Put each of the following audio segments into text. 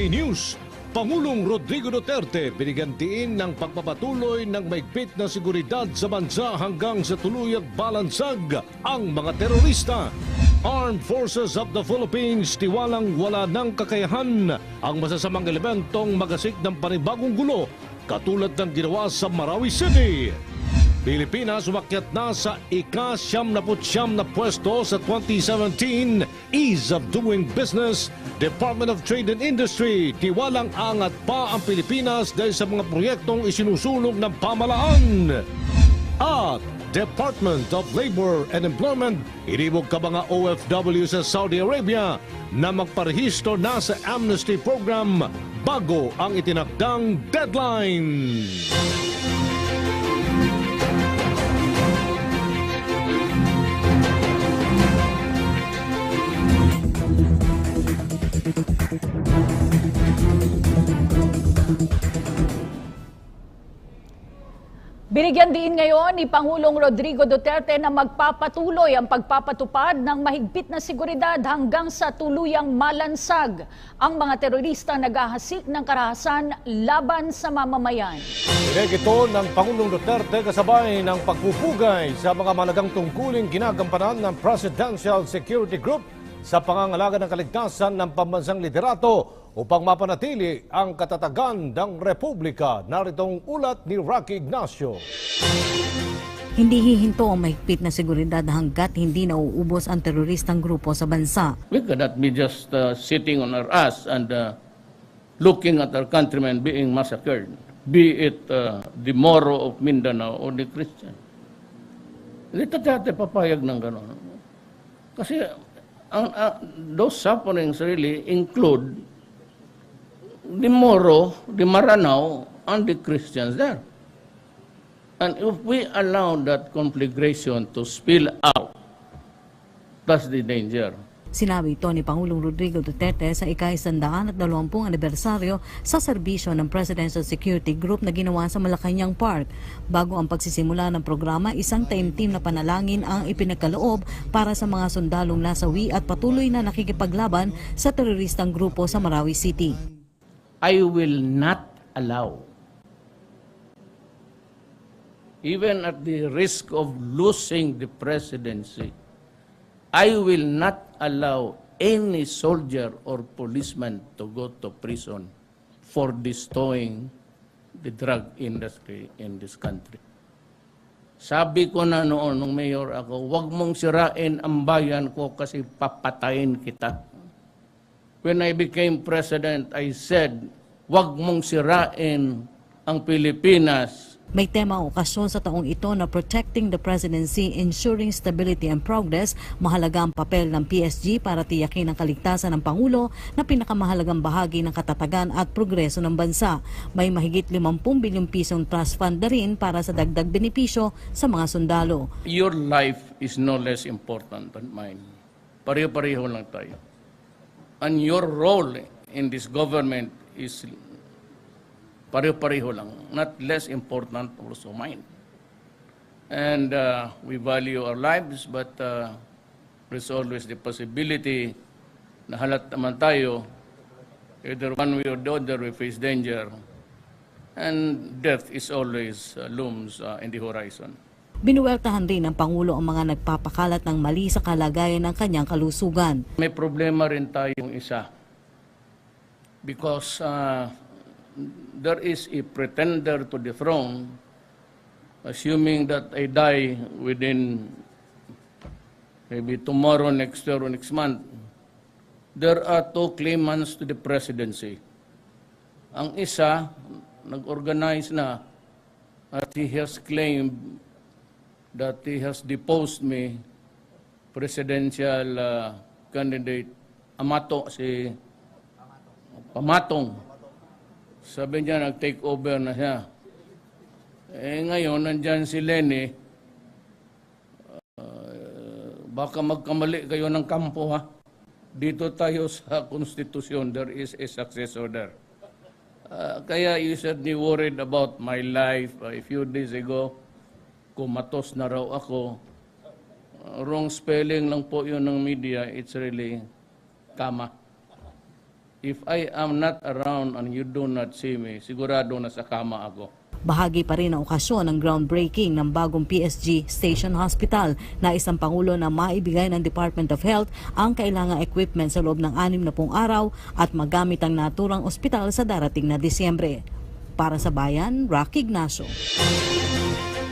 TV News. Pangulong Rodrigo Duterte binigyan diin ng pagpapatuloy ng maigpit na seguridad sa bansa hanggang sa tuluyang balansag ang mga terorista. Armed Forces of the Philippines tiwalang wala ng kakayahan ang masasamang elementong magasik ng panibagong gulo katulad ng ginawa sa Marawi City. Pilipinas umakyat na sa ika-79 na pwesto sa 2017 Ease of Doing Business, Department of Trade and Industry. Tiwalang angat pa ang Pilipinas dahil sa mga proyektong isinusulong ng pamahalaan. At Department of Labor and Employment, inibog ka mga OFW sa Saudi Arabia na magparehistro na sa amnesty program bago ang itinakdang deadline. Binigyan din ngayon ni Pangulong Rodrigo Duterte na magpapatuloy ang pagpapatupad ng mahigpit na seguridad hanggang sa tuluyang malansag ang mga terorista naghahasik ng karahasan laban sa mamamayan. Pinag ito ng Pangulong Duterte kasabay ng pagpupugay sa mga malagang tungkuling ginagampanan ng Presidential Security Group sa pangangalaga ng kaligtasan ng pambansang liderato upang mapanatili ang katatagan ng Republika. Naritong ulat ni Rocky Ignacio. Hindi hihinto ang mahigpit na seguridad hanggat hindi nauubos ang teroristang grupo sa bansa. We cannot be just sitting on our ass and looking at our countrymen being massacred, be it the Moro of Mindanao or the Christian. Hindi tayo papayag ng gano'n. Kasi those sufferings really include the Moro, the Maranao, and the Christians there. And if we allow that conflagration to spill out, that's the danger. Sinabi ito ni Pangulong Rodrigo Duterte sa ika-120 anibersaryo sa serbisyo ng Presidential Security Group na ginawa sa Malacanang Park. Bago ang pagsisimula ng programa, isang taimtim na panalangin ang ipinagkaloob para sa mga sundalong nasawi at patuloy na nakikipaglaban sa teroristang grupo sa Marawi City. I will not allow, even at the risk of losing the presidency, I will not allow any soldier or policeman to go to prison for destroying the drug industry in this country. Sabi ko na noon nung mayor ako, huwag mong sirain ang bayan ko kasi papatayin kita. When I became president, I said, huwag mong sirain ang Pilipinas. May tema ang okasyon sa taong ito na Protecting the Presidency, Ensuring Stability and Progress. Mahalaga ang papel ng PSG para tiyakin ang kaligtasan ng Pangulo na pinakamahalagang bahagi ng katatagan at progreso ng bansa. May mahigit 50 bilyong pisong trust fund na rin para sa dagdag benepisyo sa mga sundalo. Your life is no less important than mine. Pareho-pareho lang tayo. And your role in this government is pareho-pareho lang, not less important also mine. And we value our lives, but there's always the possibility na halat naman tayo, either one way or the other we face danger, and death is always looms in the horizon. Binuweltahan rin ng Pangulo ang mga nagpapakalat ng mali sa kalagayan ng kanyang kalusugan. May problema rin tayong isa. Because there is a pretender to the throne, assuming that I die within maybe tomorrow, next year, or next month, there are two claimants to the presidency. Ang isa, nag-organize na at he has claimed that he has deposed me, presidential candidate Amato, si Pamatong. Sabi niya, nag-take over na siya. Ngayon, nandyan si Lenny. Baka magkamali kayo ng kampo, ha? Dito tayo sa konstitusyon, there is a successor there. Kaya you should be worried about my life. A few days ago, kumatos na raw ako. Wrong spelling lang po yun ng media. It's really kama. if I am not around and you do not see me, sigurado na sa kama ako. Bahagi pa rin ang okasyon ng groundbreaking ng bagong PSG Station Hospital na isang pangulo na maibigay ng Department of Health ang kailangang equipment sa loob ng 60 araw at magamit ang naturang ospital sa darating na Disyembre. Para sa Bayan, Rocky Ignacio.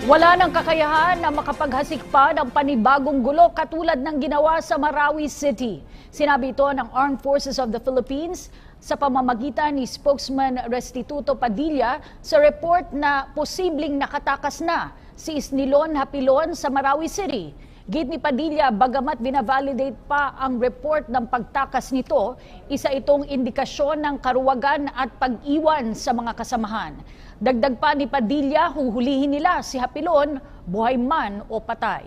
Wala nang kakayahan na makapaghasik pa ng panibagong gulo katulad ng ginawa sa Marawi City. Sinabi ito ng Armed Forces of the Philippines sa pamamagitan ni spokesman Restituto Padilla sa report na posibleng nakatakas na si Isnilon Hapilon sa Marawi City. Gid ni Padilla, bagamat binavalidate pa ang report ng pagtakas nito, isa itong indikasyon ng karuwagan at pag-iwan sa mga kasamahan. Dagdag pa ni Padilla, huhulihin nila si Hapilon, buhay man o patay.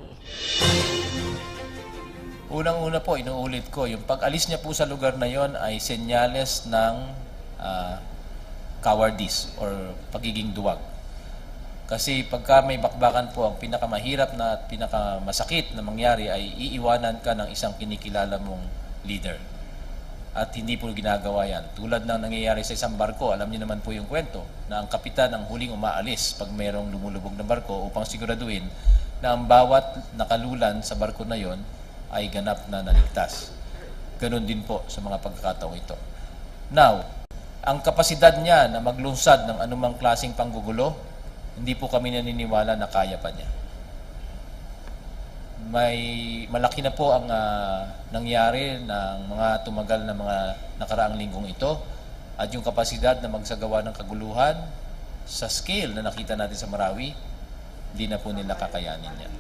Unang-una po, inuulit ko, yung pag-alis niya po sa lugar na yon ay senyales ng cowardice or pagiging duwag. Kasi pagka may bakbakan po, ang pinakamahirap na at pinakamasakit na mangyari ay iiwanan ka ng isang kinikilala mong leader. At hindi po ginagawa yan. Tulad ng nangyayari sa isang barko, alam niyo naman po yung kwento, na ang kapitan ang huling umaalis pag mayroong lumulubog na barko upang siguraduhin na ang bawat nakalulan sa barko na yon ay ganap na naligtas. Ganon din po sa mga pagkakataong ito. Now, ang kapasidad niya na maglunsad ng anumang klaseng panggugulo, hindi po kami naniniwala na kaya pa niya. Malaki na po ang nangyari ng mga tumagal na mga nakaraang linggong ito at yung kapasidad na magsagawa ng kaguluhan sa scale na nakita natin sa Marawi, hindi na po nila kakayanin niya.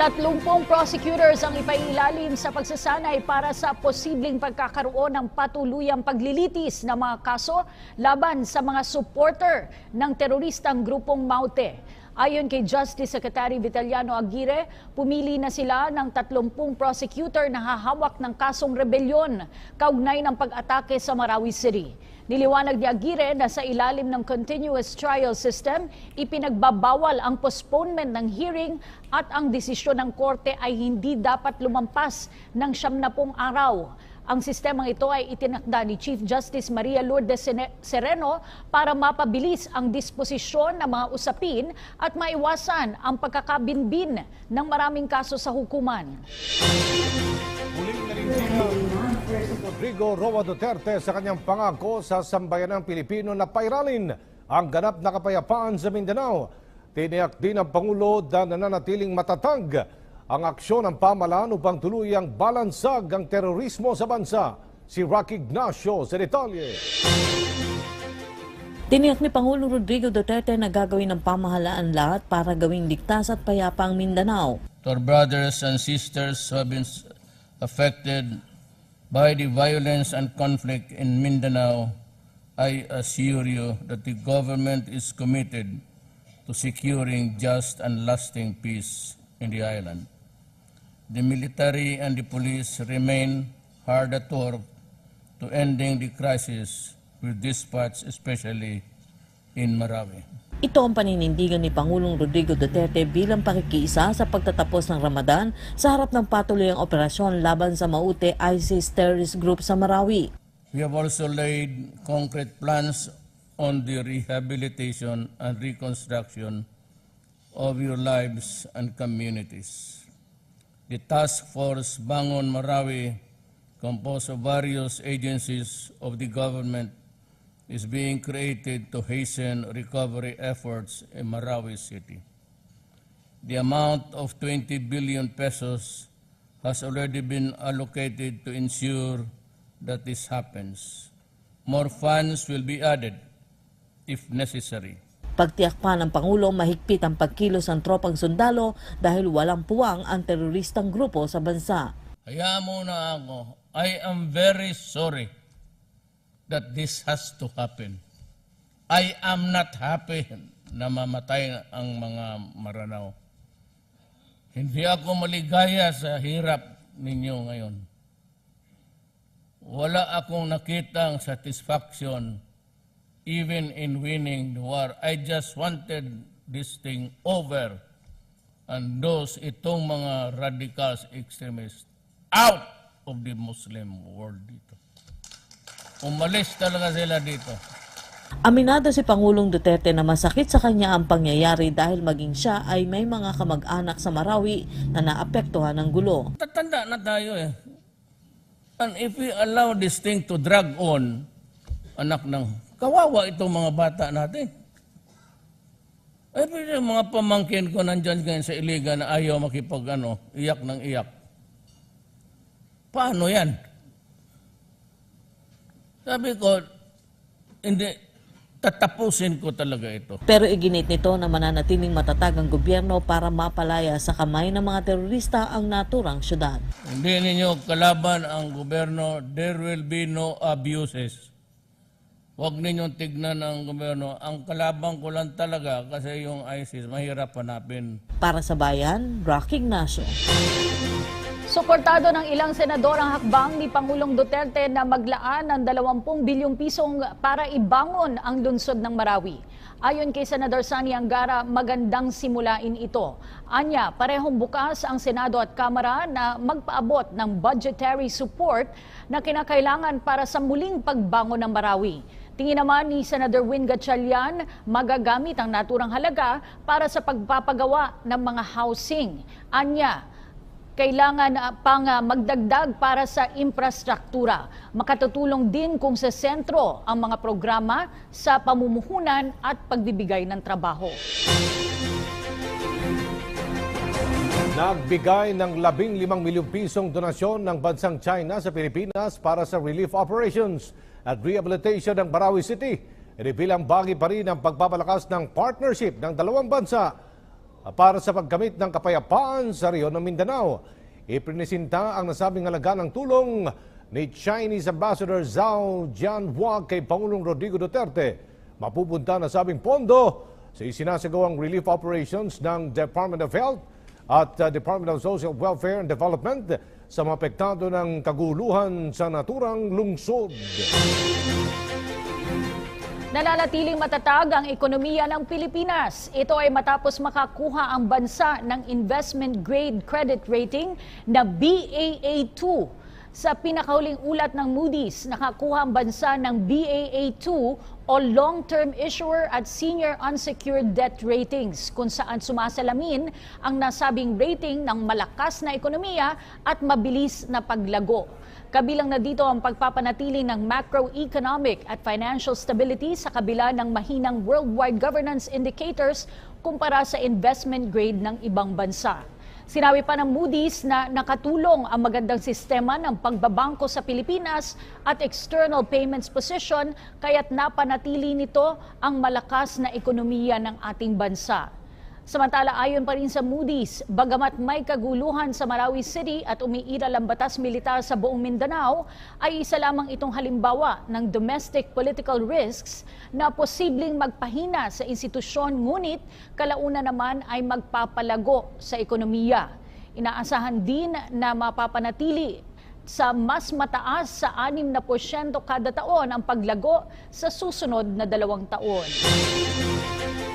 30 prosecutors ang ipailalim sa pagsasanay para sa posibleng pagkakaroon ng patuluyang paglilitis ng mga kaso laban sa mga supporter ng teroristang grupong Maute. Ayon kay Justice Secretary Vitaliano Aguirre, pumili na sila ng 30 prosecutor na hahawak ng kasong rebelyon kaugnay ng pag-atake sa Marawi City. Niliwanag ni Aguirre na sa ilalim ng continuous trial system, ipinagbabawal ang postponement ng hearing at ang desisyon ng korte ay hindi dapat lumampas ng 70 araw. Ang sistemang ito ay itinakda ni Chief Justice Maria Lourdes Sereno para mapabilis ang disposisyon ng mga usapin at maiwasan ang pagkakabinbin ng maraming kaso sa hukuman. Muling nanindigan Rodrigo Roa Duterte sa kanyang pangako sa sambayanang Pilipino na pairalin ang ganap na kapayapaan sa Mindanao. Tiniyak din ang Pangulo na nananatiling matatag ang aksyon ng pamahalaan upang tuluyang balansag ang terorismo sa bansa. Si Rocky Ignacio sa detalye. Tiniyak ni Pangulong Rodrigo Duterte na gagawin ng pamahalaan lahat para gawing ligtas at payapa ang Mindanao. To our brothers and sisters who have been affected by the violence and conflict in Mindanao, I assure you that the government is committed to securing just and lasting peace in the island. The military and the police remain hard at work to ending the crisis with dispatch, especially in Marawi. Ito ang paninindigan ni Pangulong Rodrigo Duterte bilang pakikiisa sa pagtatapos ng Ramadan sa harap ng patuloy ang operasyon laban sa Maute ISIS terrorist group sa Marawi. We have also laid concrete plans on the rehabilitation and reconstruction of your lives and communities. The Task Force Bangon Marawi, composed of various agencies of the government, is being created to hasten recovery efforts in Marawi City. The amount of 20 billion pesos has already been allocated to ensure that this happens. More funds will be added if necessary. Pagtiyak pa ng Pangulo, mahigpit ang pagkilos ng tropang sundalo dahil walang puwang ang teroristang grupo sa bansa. Hayaan mo na ako, I am very sorry that this has to happen. I am not happy na mamatay ang mga Maranao. Hindi ako maligaya sa hirap ninyo ngayon. Wala akong nakitang satisfaction even in winning the war. I just wanted this thing over. And those itong mga radicals, extremists, out! of the Muslim world dito. Umalis talaga sila dito. Aminado si Pangulong Duterte na masakit sa kanya ang pangyayari dahil maging siya ay may mga kamag-anak sa Marawi na naapektuhan ng gulo. Tatanda na tayo eh. And if we allow this thing to drag on, anak ng kawawa itong mga bata natin. Eh, yung mga pamangkin ko nandyan ngayon sa Iligan na ayaw iyak ng iyak. Paano yan? Sabi ko, hindi, tatapusin ko talaga ito. Pero iginit nito na mananatiling matatag ang gobyerno para mapalaya sa kamay ng mga terorista ang naturang syudad. Hindi ninyo kalaban ang gobyerno, there will be no abuses. Huwag ninyong tignan ang gobyerno. Ang kalaban ko lang talaga kasi yung ISIS, mahirap hanapin. Para sa bayan, Rocky Ignacio. Suportado ng ilang senador ang hakbang ni Pangulong Duterte na maglaan ng 20 bilyong pisong para ibangon ang lungsod ng Marawi. Ayon kay Senador Sani Angara, magandang simulain ito. Anya, parehong bukas ang Senado at Kamara na magpaabot ng budgetary support na kinakailangan para sa muling pagbangon ng Marawi. Tingin naman ni Senador Win Gatchalian, magagamit ang naturang halaga para sa pagpapagawa ng mga housing. Anya, kailangan pang magdagdag para sa infrastruktura. Makatutulong din kung sa sentro ang mga programa sa pamumuhunan at pagbibigay ng trabaho. Nagbigay ng 15 milyong pisong donasyon ng bansang China sa Pilipinas para sa relief operations at rehabilitation ng Marawi City. Ito bilang bahagi pa rin ang pagpapalakas ng partnership ng dalawang bansa para sa pagkamit ng kapayapaan sa rehiyon ng Mindanao. Iprinisinta ang nasabing halaga ng tulong ni Chinese Ambassador Zhao Jianhua kay Pangulong Rodrigo Duterte. Mapupunta na sabing pondo sa isinasagawang relief operations ng Department of Health at Department of Social Welfare and Development sa mga apektado ng kaguluhan sa naturang lungsod. Nananatiling matatag ang ekonomiya ng Pilipinas. Ito ay matapos makakuha ang bansa ng investment grade credit rating na Baa2. Sa pinakahuling ulat ng Moody's, nakakuha ang bansa ng Baa2 o long-term issuer at senior unsecured debt ratings, kung saan sumasalamin ang nasabing rating ng malakas na ekonomiya at mabilis na paglago. Kabilang na dito ang pagpapanatili ng macroeconomic at financial stability sa kabila ng mahinang worldwide governance indicators kumpara sa investment grade ng ibang bansa. Sinabi pa ng Moody's na nakatulong ang magandang sistema ng pagbabangko sa Pilipinas at external payments position kaya't napanatili nito ang malakas na ekonomiya ng ating bansa. Samantala, ayon pa rin sa Moody's, bagamat may kaguluhan sa Marawi City at umiiral ang batas militar sa buong Mindanao, ay isa lamang itong halimbawa ng domestic political risks na posibleng magpahina sa institusyon, ngunit kalauna naman ay magpapalago sa ekonomiya. Inaasahan din na mapapanatili sa mas mataas sa 6% kada taon ang paglago sa susunod na 2 taon.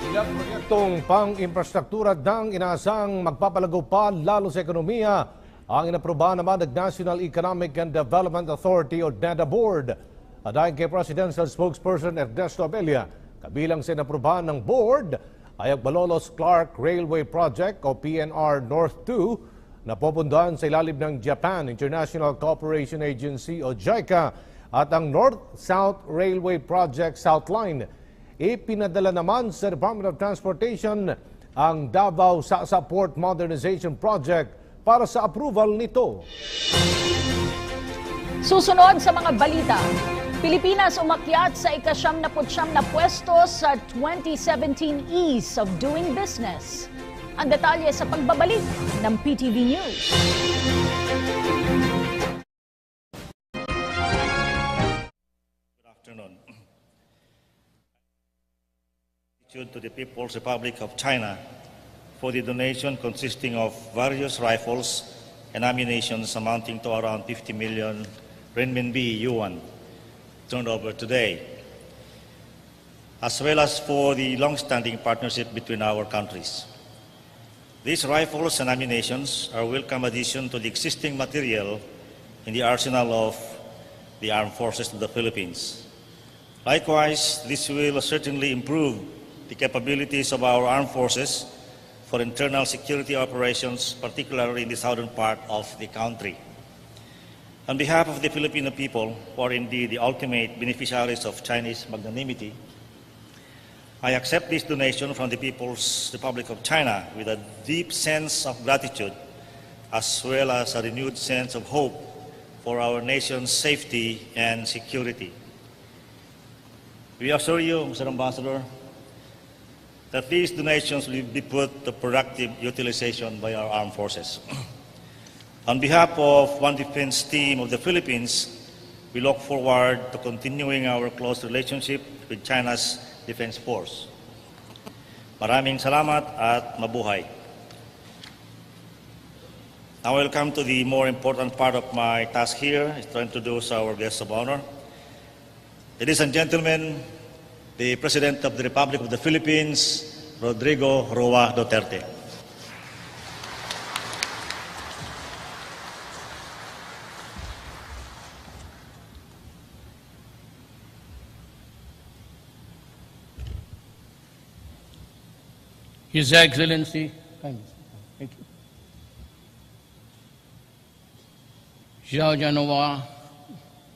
Ilang proyektong pang-infrastruktura ng inaasang magpapalago pa lalo sa ekonomiya ang inaprobahan naman ng National Economic and Development Authority o NEDA Board. Ayon kay Presidential Spokesperson Ernesto Abella, kabilang sa inaprobahan ng board ay ang Malolos-Clark Railway Project o PNR North 2 na pupuntahan sa ilalim ng Japan International Cooperation Agency o JICA at ang North-South Railway Project Southline. Ipinadala naman sa Department of Transportation ang Davao Sasa Port Modernization Project para sa approval nito. Susunod sa mga balita, Pilipinas umakyat sa ika-79 na pwesto sa 2017 Ease of Doing Business. Ang detalye sa pagbabalik ng PTV News. Good afternoon. To the People's Republic of China for the donation consisting of various rifles and ammunition amounting to around 50 million renminbi yuan turned over today, as well as for the long-standing partnership between our countries. These rifles and ammunition are a welcome addition to the existing material in the arsenal of the armed forces of the Philippines. Likewise, this will certainly improve the capabilities of our armed forces for internal security operations, particularly in the southern part of the country. On behalf of the Filipino people, who are indeed the ultimate beneficiaries of Chinese magnanimity, I accept this donation from the People's Republic of China with a deep sense of gratitude, as well as a renewed sense of hope for our nation's safety and security. We assure you, Mr. Ambassador, that these donations will be put to productive utilization by our armed forces. On behalf of One Defense Team of the Philippines, we look forward to continuing our close relationship with China's Defense Force. Maraming salamat at mabuhay. Now we'll come to the more important part of my task here, is to introduce our guest of honor. Ladies and gentlemen, the President of the Republic of the Philippines, Rodrigo Roa Duterte. His Excellency, thank you. Xiao Jianhua,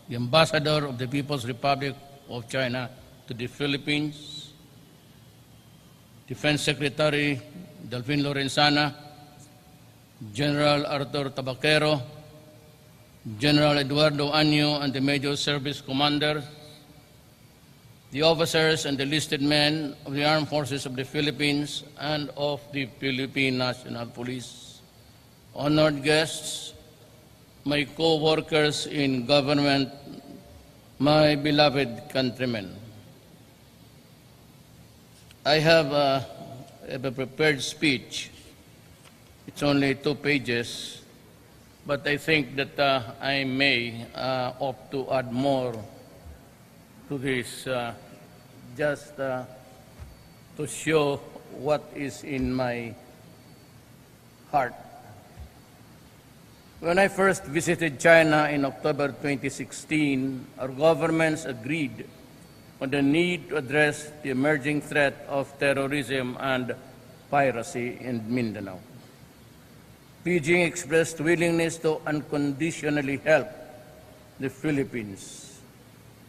the Ambassador of the People's Republic of China to the Philippines, Defense Secretary Delfin Lorenzana, General Arthur Tabaquero, General Eduardo Año and the Major Service Commanders, the officers and enlisted men of the Armed Forces of the Philippines and of the Philippine National Police, honored guests, my co-workers in government, my beloved countrymen. I have a prepared speech. It's only 2 pages, but I think that I may opt to add more to this, just to show what is in my heart. When I first visited China in October 2016, our governments agreed on the need to address the emerging threat of terrorism and piracy in Mindanao. Beijing expressed willingness to unconditionally help the Philippines.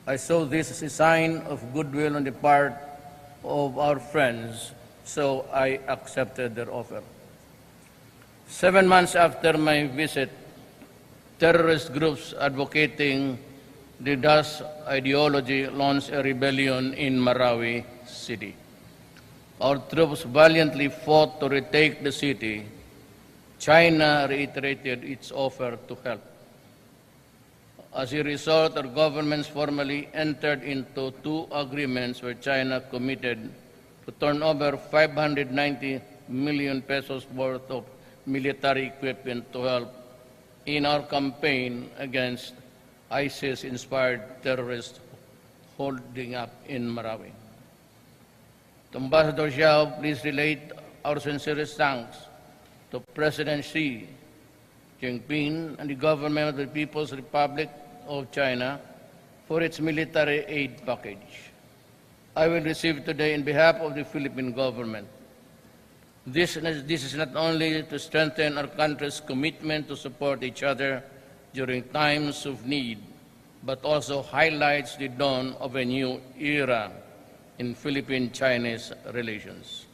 I saw this as a sign of goodwill on the part of our friends, so I accepted their offer. 7 months after my visit, terrorist groups advocating the DAS ideology launched a rebellion in Marawi City. Our troops valiantly fought to retake the city. China reiterated its offer to help. As a result, our governments formally entered into 2 agreements where China committed to turn over 590 million pesos worth of military equipment to help in our campaign against ISIS-inspired terrorists holding up in Marawi. To Ambassador Xiao, please relate our sincerest thanks to President Xi Jinping and the government of the People's Republic of China for its military aid package. I will receive today in behalf of the Philippine government. This is not only to strengthen our country's commitment to support each other during times of need, but also highlights the dawn of a new era in Philippine-Chinese relations.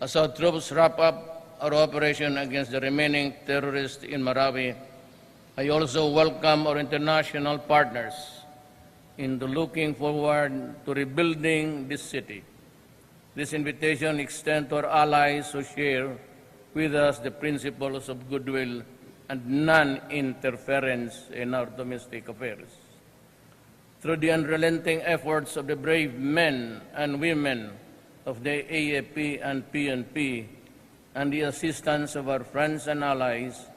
As our troops wrap up our operation against the remaining terrorists in Marawi, I also welcome our international partners in looking forward to rebuilding this city. This invitation extends to our allies who share with us the principles of goodwill and non-interference in our domestic affairs. Through the unrelenting efforts of the brave men and women of the AFP and PNP and the assistance of our friends and allies,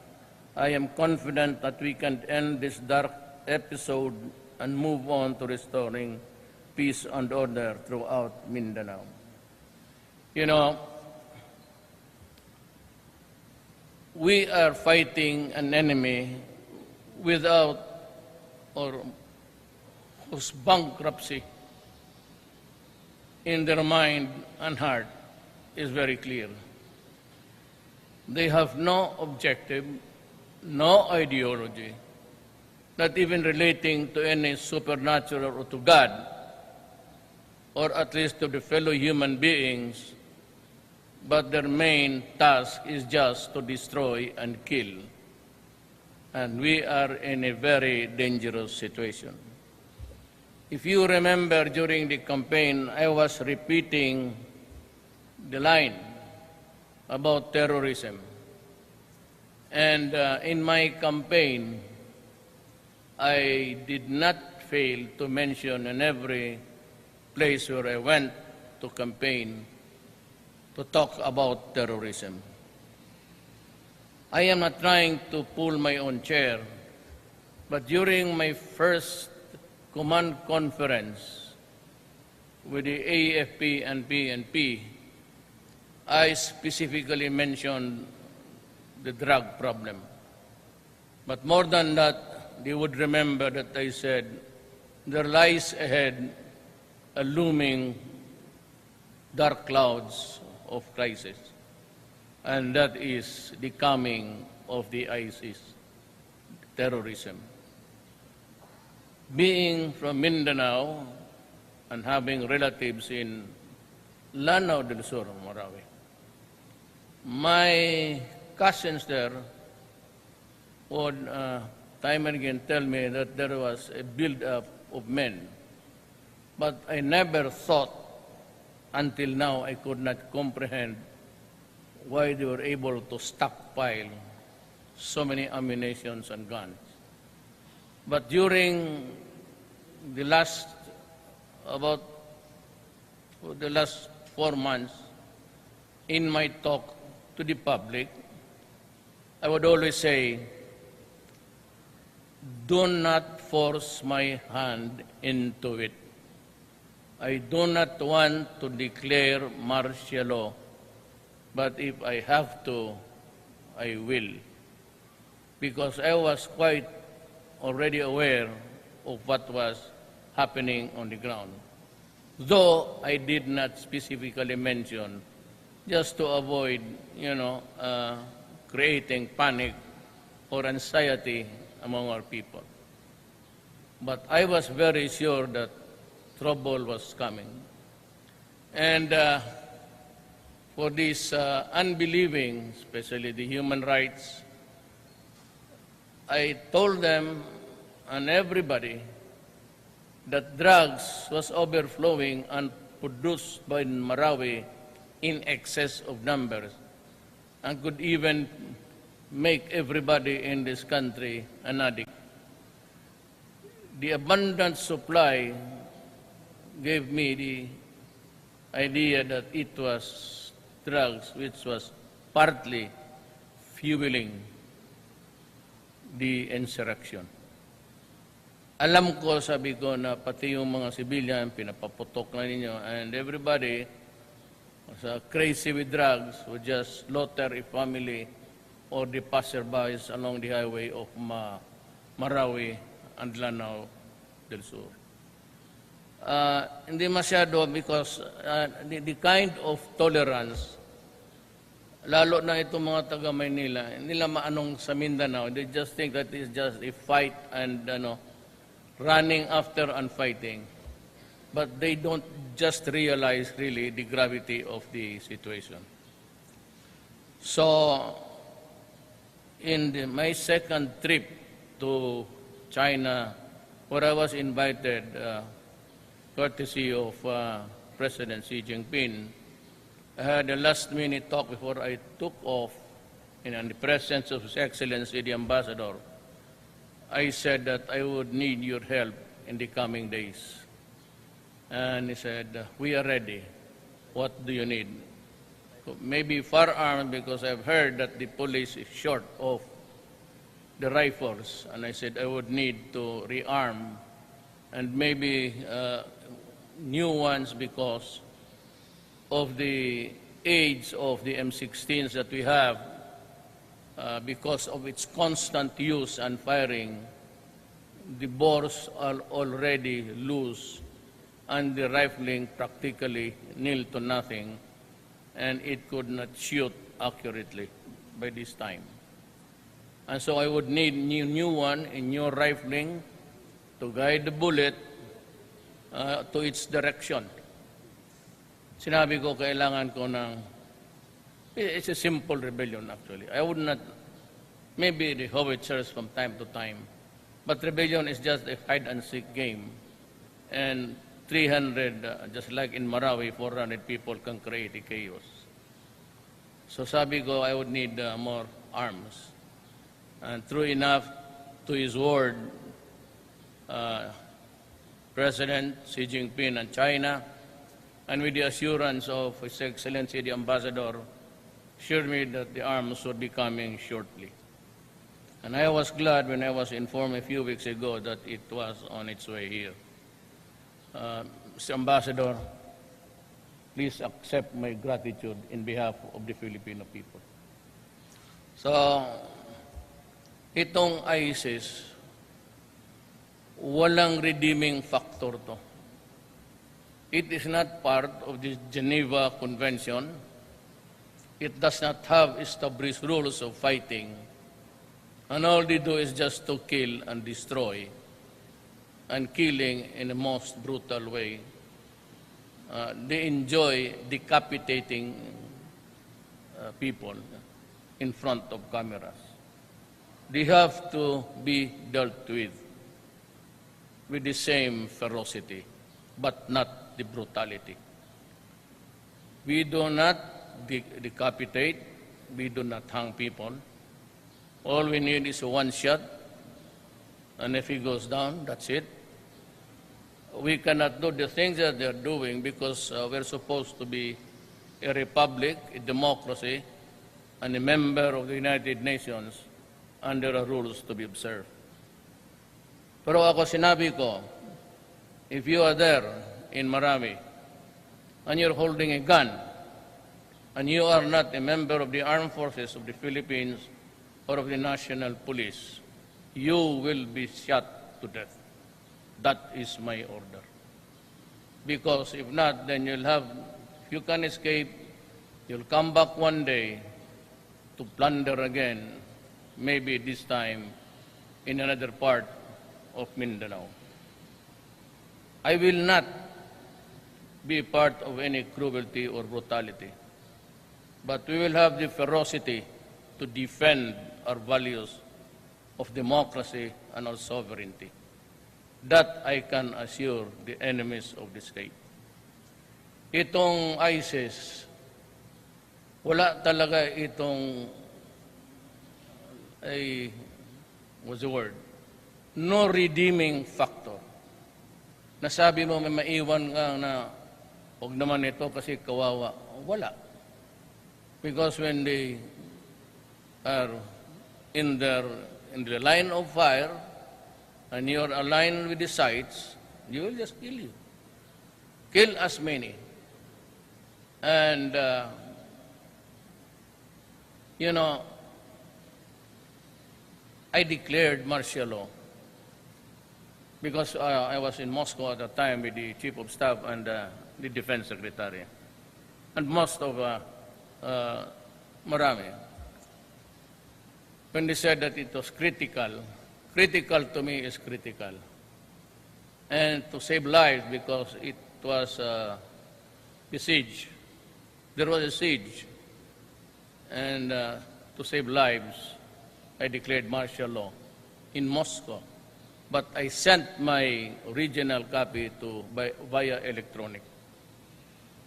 I am confident that we can end this dark episode and move on to restoring peace and order throughout Mindanao. You know, we are fighting an enemy without or whose bankruptcy in their mind and heart is very clear. They have no objective, no ideology, not even relating to any supernatural or to God, or at least to the fellow human beings, but their main task is just to destroy and kill. And we are in a very dangerous situation. If you remember during the campaign, I was repeating the line about terrorism. And in my campaign, I did not fail to mention in every place where I went to campaign to talk about terrorism. I am not trying to pull my own chair, but during my first command conference with the AFP and PNP, I specifically mentioned the drug problem. But more than that, they would remember that I said, there lies ahead a looming dark clouds of crisis, and that is the coming of the ISIS, terrorism. Being from Mindanao and having relatives in Lanao del Sur, Marawi, my cousins there would time and again tell me that there was a build-up of men. But I never thought, until now, I could not comprehend why they were able to stockpile so many ammunitions and guns. But during the last 4 months, in my talk to the public, I would always say, do not force my hand into it. I do not want to declare martial law, but if I have to, I will. Because I was quite already aware of what was happening on the ground. Though I did not specifically mention, just to avoid, creating panic or anxiety among our people. But I was very sure that trouble was coming. And for these unbelieving, especially the human rights, I told them and everybody that drugs was overflowing and produced by Marawi in excess of numbers and could even make everybody in this country an addict. The abundant supply gave me the idea that it was drugs which was partly fueling the insurrection. Alam ko, sabi ko, na pati yung mga civilian, pinapaputok na ninyo, and everybody was crazy with drugs, would just slaughter a family or the passerbys along the highway of Marawi and Lanao del Sur. Hindi masyado because the kind of tolerance, lalo na itong mga taga Maynila, hindi nila maanong sa Mindanao. They just think that it's just a fight and running after and fighting. But they don't just realize really the gravity of the situation. So, in my second trip to China, where I was invited, courtesy of President Xi Jinping, I had a last-minute talk before I took off in the presence of His Excellency the Ambassador. I said that I would need your help in the coming days. And he said, we are ready. What do you need? Maybe firearms, because I've heard that the police is short of the rifles. And I said I would need to rearm and maybe new ones because of the age of the M16s that we have. because of its constant use and firing, the bores are already loose and the rifling practically nil to nothing, and it could not shoot accurately by this time. And so I would need new one in new rifling to guide the bullet to its direction. Sinabi ko, kailangan ko ng, it's a simple rebellion actually. I would not, maybe the howitzers from time to time, but rebellion is just a hide-and-seek game. And 300, just like in Marawi, 400 people can create a chaos. So sabi ko, I would need more arms. And true enough, to his word, President Xi Jinping and China, and with the assurance of His Excellency the Ambassador, assured me that the arms would be coming shortly. And I was glad when I was informed a few weeks ago that it was on its way here. Mr. Ambassador, please accept my gratitude in behalf of the Filipino people. So, itong ISIS, walang redeeming factor to. It is not part of the Geneva Convention. It does not have established rules of fighting. And all they do is just to kill and destroy, and killing in the most brutal way. They enjoy decapitating people in front of cameras. They have to be dealt with the same ferocity, but not the brutality. We do not decapitate, we do not hang people. All we need is one shot, and if he goes down, that's it. We cannot do the things that they're doing because we're supposed to be a republic, a democracy, and a member of the United Nations, and there are rules to be observed. Pero ako sinabi ko, if you are there in Marawi, and you're holding a gun, and you are not a member of the armed forces of the Philippines or of the National Police, you will be shot to death. That is my order. Because if not, then if you can escape, you'll come back one day to plunder again, maybe this time in another part of Mindanao. I will not be part of any cruelty or brutality, but we will have the ferocity to defend our values of democracy and our sovereignty. That I can assure the enemies of the state. Itong ISIS, wala talaga itong, what's the word? No redeeming factor. Nasabi mo may maiwan ka na huwag naman ito kasi kawawa. Wala. Because when they are in the line of fire and you are aligned with the sights, you will just kill you. Kill as many. And, I declared martial law because I was in Moscow at the time with the Chief of Staff and the Defense Secretary. And most of Marami, when they said that it was critical to me is critical. And to save lives because it was a siege. There was a siege. And to save lives, I declared martial law in Moscow. But I sent my original copy via electronic.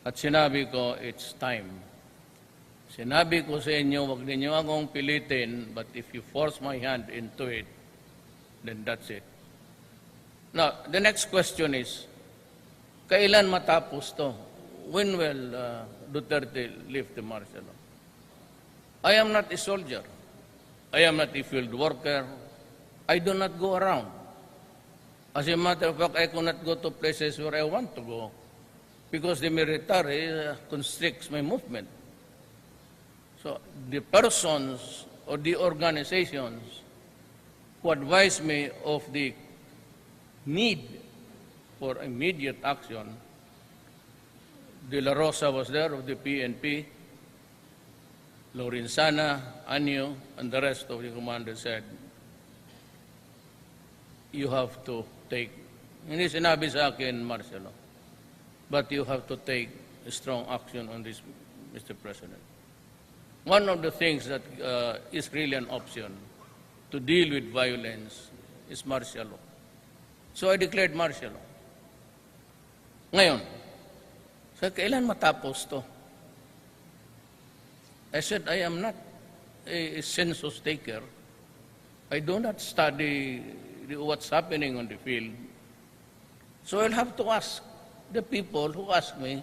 At sinabi ko, it's time. Sinabi ko sa inyo, wag ninyo akong pilitin, but if you force my hand into it, then that's it. Now, the next question is, kailan matapos to? When will Duterte lift the martial law? I am not a soldier. I am not a field worker. I do not go around. As a matter of fact, I cannot go to places where I want to go because the military constricts my movement. So the persons or the organizations who advised me of the need for immediate action. De La Rosa was there of the PNP, Lorenzana, Anyo, and the rest of the commanders said, you have to take, hindi sinabi sa akin, Marcelo, but you have to take a strong action on this, Mr. President. One of the things that is really an option to deal with violence is martial law. So I declared martial law. Ngayon, so kailan matapos to? I said, I am not a census taker. I do not study what's happening on the field. So I'll have to ask the people who ask me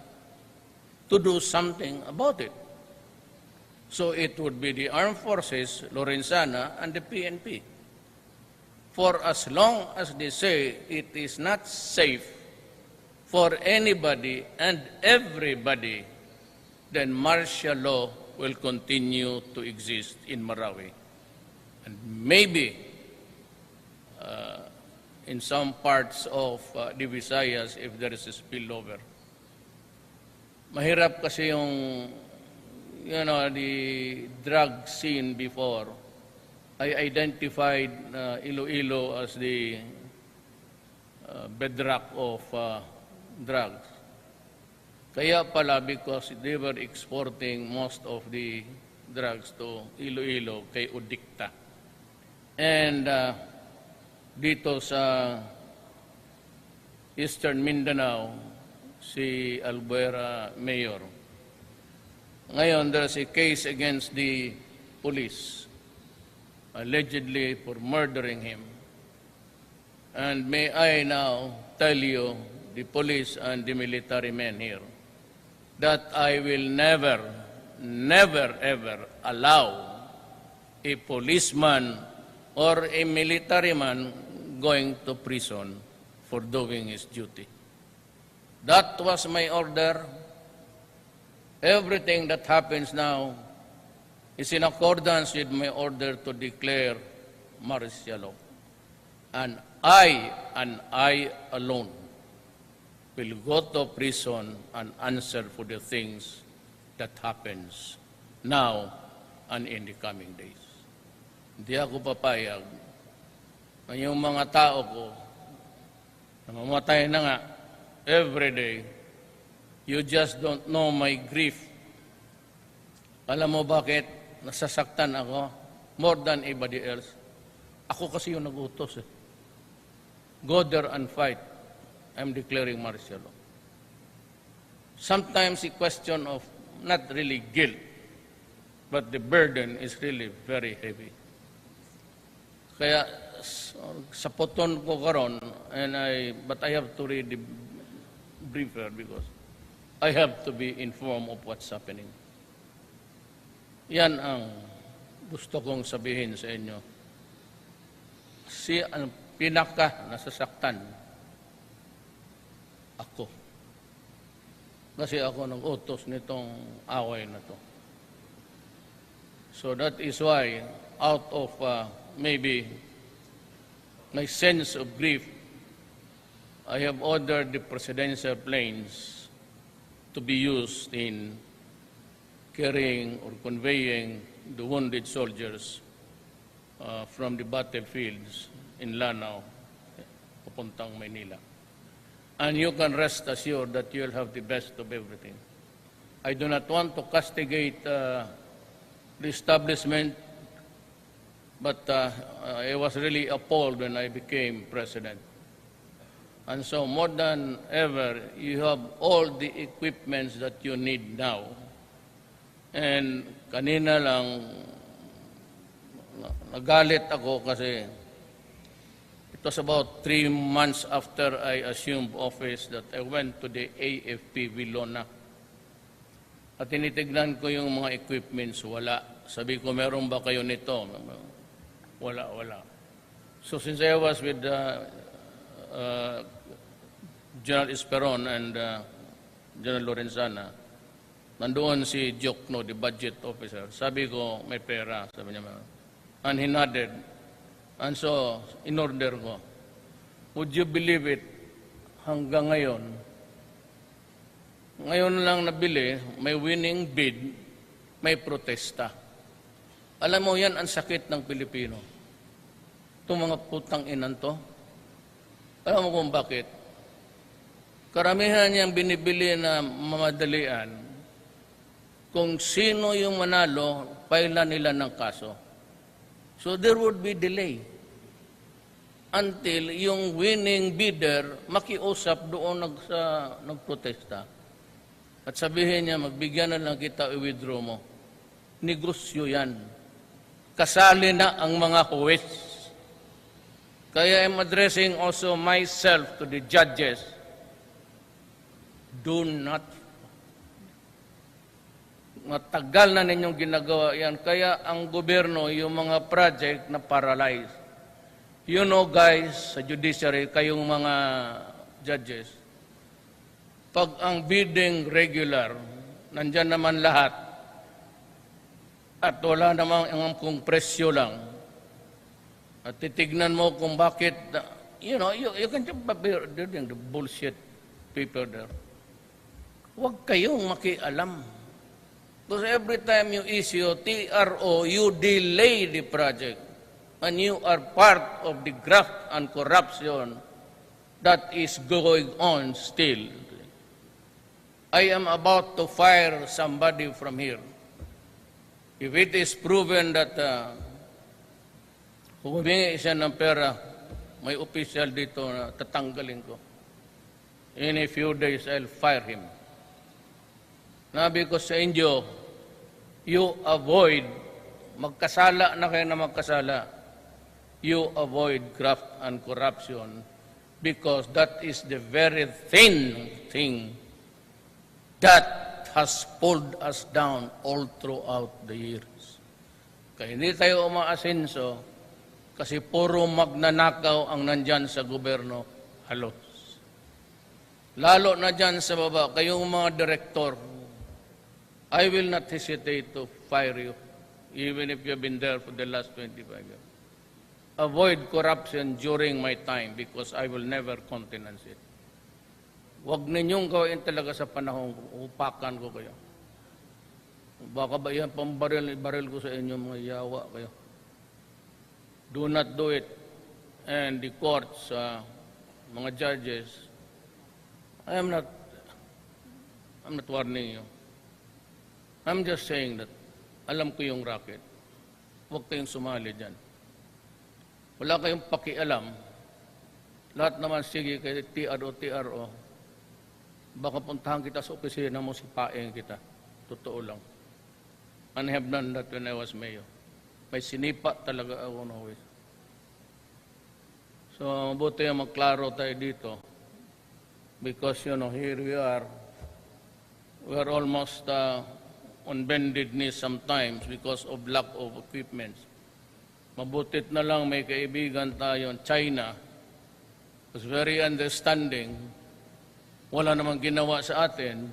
to do something about it. So it would be the armed forces, Lorenzana, and the PNP. For as long as they say it is not safe for anybody and everybody, then martial law will continue to exist in Marawi. And maybe in some parts of the Visayas if there is a spillover. Mahirap kasi yung, the drug scene before. I identified Iloilo as the bedrock of drugs. Kaya pala because they were exporting most of the drugs to Iloilo kay Udikta. And dito sa Eastern Mindanao, si Albuera Mayor. Ngayon, there's a case against the police, allegedly for murdering him. And may I now tell you, the police and the military men here, that I will never, ever allow a policeman or a military man going to prison for doing his duty. That was my order. Everything that happens now is in accordance with my order to declare martial law. And I alone will go to prison and answer for the things that happens now and in the coming days. Hindi ako papayag na yung mga tao ko namamatay na nga every day. You just don't know my grief. Alam mo bakit nasasaktan ako more than anybody else? Ako kasi yung nag-utos. Go there and fight. I'm declaring martial law. Sometimes a question of not really guilt, but the burden is really very heavy. Kaya sa poton ko karon, but I have to read the briefer because I have to be informed of what's happening. Yan ang gusto kong sabihin sa inyo. Ang pinaka nasasaktan, ako. Kasi ako nag-utos nitong away na to. So that is why, out of maybe my sense of grief, I have ordered the presidential planes to be used in carrying or conveying the wounded soldiers from the battlefields in Lanao, papuntang Maynila. And you can rest assured that you'll have the best of everything. I do not want to castigate the establishment, but I was really appalled when I became president. And so more than ever, you have all the equipments that you need now. And kanina lang, nagalit ako kasi it was about 3 months after I assumed office that I went to the AFP Vilona. At tinitignan ko yung mga equipments, wala. Sabi ko, meron ba kayo nito? Wala. So since I was with General Esperon and General Lorenzana, nandoon si Jokno, the budget officer. Sabi ko, may pera. Sabi niya, And he nodded. And so, in order ko, would you believe it, hanggang ngayon lang nabili, may winning bid, may protesta. Alam mo, yan ang sakit ng Pilipino. Itong mga putang inan to. Alam mo kung bakit? Karamihan niyang binibili na mamadalian, kung sino yung manalo, pailan nila ng kaso. So there would be delay until yung winning bidder makiusap doon nagprotesta. At sabihin niya, magbigyan na lang kita, i-withdraw mo. Negosyo yan. Kasali na ang mga huwes. Kaya I'm addressing also myself to the judges. Do not. Matagal na ninyong ginagawa yan. Kaya ang gobyerno, yung mga project na paralyzed. You know guys, sa judiciary, kayong mga judges, pag ang bidding regular, nandyan naman lahat, at wala namang kung presyo lang, at titignan mo kung bakit, you can just doing the bullshit people there. Huwag kayong makialam. Because every time you issue TRO, you delay the project. And you are part of the graft and corruption that is going on still. I am about to fire somebody from here. If it is proven that humingi siya ng pera, may official dito na tatanggalin ko. In a few days, I'll fire him. Nabi ko sa inyo, you avoid, magkasala na kayo na magkasala, you avoid graft and corruption because that is the very thin thing that has pulled us down all throughout the years. Kaya hindi tayo umaasenso kasi puro magnanakaw ang nandyan sa gobyerno halos. Lalo na dyan sa baba, kayong mga direktor, I will not hesitate to fire you even if you've been there for the last 25 years. Avoid corruption during my time because I will never countenance it. Huwag ninyong gawin talaga sa panahon ko, upakan ko kayo. Baka ba yan pambaril ko sa inyo mga yawa kayo. Do not do it. And the courts, mga judges, I'm not warning you. I'm just saying that alam ko yung racket. Huwag kayong sumali dyan. Wala kayong pakialam. Lahat naman sige kay TRO. Baka puntahan kita sa opisina mo, sipain kita. Totoo lang. And I have done that when I was mayor. May sinipa talaga ako na always. So, mabuti yung magklaro tayo dito. Because, here we are. We are almost on bended knees sometimes because of lack of equipment. Mabutit na lang may kaibigan tayo, China, was very understanding. Wala namang ginawa sa atin.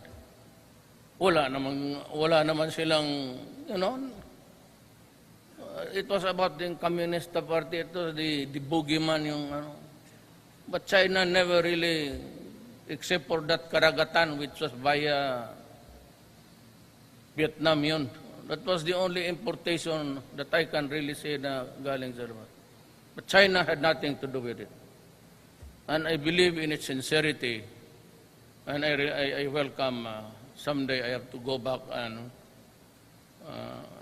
Wala naman silang, it was about the Communist Party, it was the boogeyman But China never really, except for that Karagatan, which was via Vietnam yun. That was the only importation that I can really say na galing sa labas. But China had nothing to do with it. And I believe in its sincerity. And I welcome, someday I have to go back and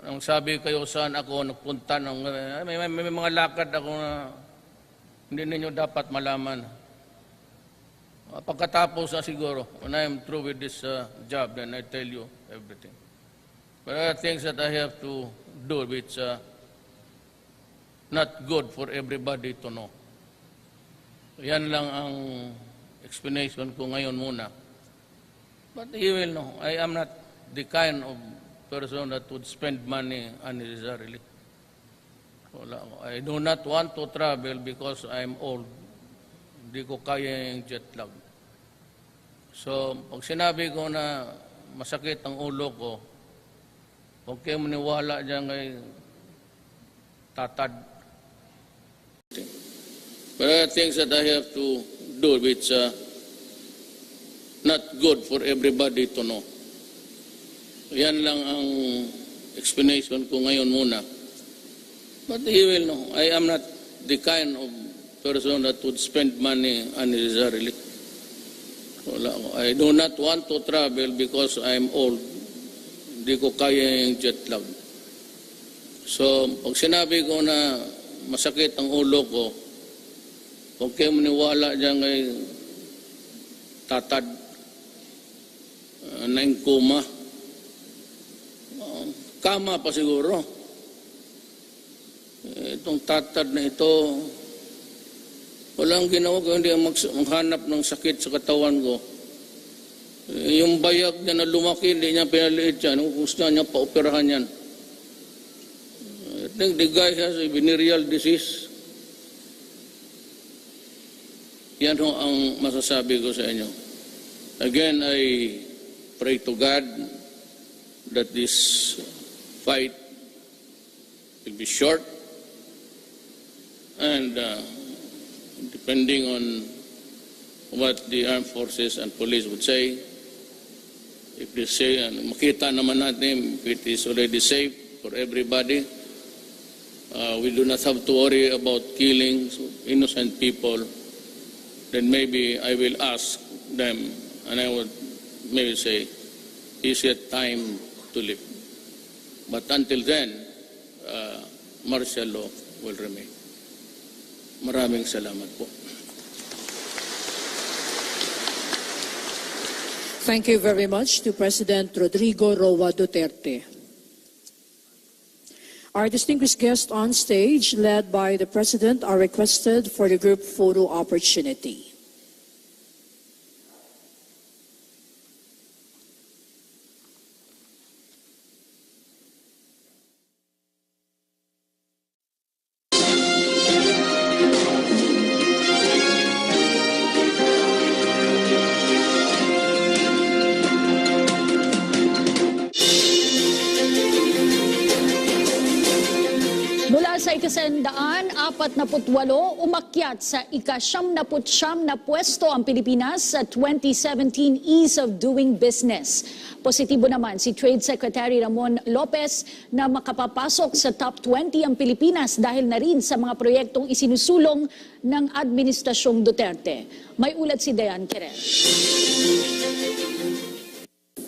ang sabi kayo saan ako nagpunta, may mga lakad ako na hindi ninyo dapat malaman. Pagkatapos na siguro, when I am through with this job, then I tell you everything. But there are things that I have to do which not good for everybody to know. Yan lang ang explanation ko ngayon muna. But you will know, I am not the kind of person that would spend money unnecessarily. I do not want to travel because I'm old. Hindi ko kaya yung jet lag. So, pag sinabi ko na masakit ang ulo ko, huwag kayo maniwala dyan kay tatad. But there are things that I have to do which are not good for everybody to know. Yan lang ang explanation ko ngayon muna. But he will know. I am not the kind of person that would spend money unnecessarily. I do not want to travel because I'm old. Hindi ko kaya yung jet lag. So, pag sinabi ko na masakit ang ulo ko, huwag kayo maniwala dyan kay tatad na in coma. Kama pa siguro. Itong tatad na ito, walang ginawa ko, hindi maghanap ng sakit sa katawan ko. Yung bayag niya na lumaki, hindi niya pinaliit yan. Kung gusto niya paoperahan yan. I think the guy has a venereal disease. Yan ho ang masasabi ko sa inyo. Again, I pray to God that this fight will be short and depending on what the armed forces and police would say, if they say, makita naman natin if it is already safe for everybody, we do not have to worry about killing innocent people, then maybe I will ask them and I would maybe say, is it time to live? But until then, martial law will remain. Maraming salamat po. Thank you very much to President Rodrigo Roa Duterte. Our distinguished guests on stage, led by the President, are requested for the group photo opportunity. Mula sa ika-148, umakyat sa ika-79 na pwesto ang Pilipinas sa 2017 Ease of Doing Business. Positibo naman si Trade Secretary Ramon Lopez na makapapasok sa top 20 ang Pilipinas dahil na rin sa mga proyektong isinusulong ng Administrasyong Duterte. May ulat si Dayan Querer.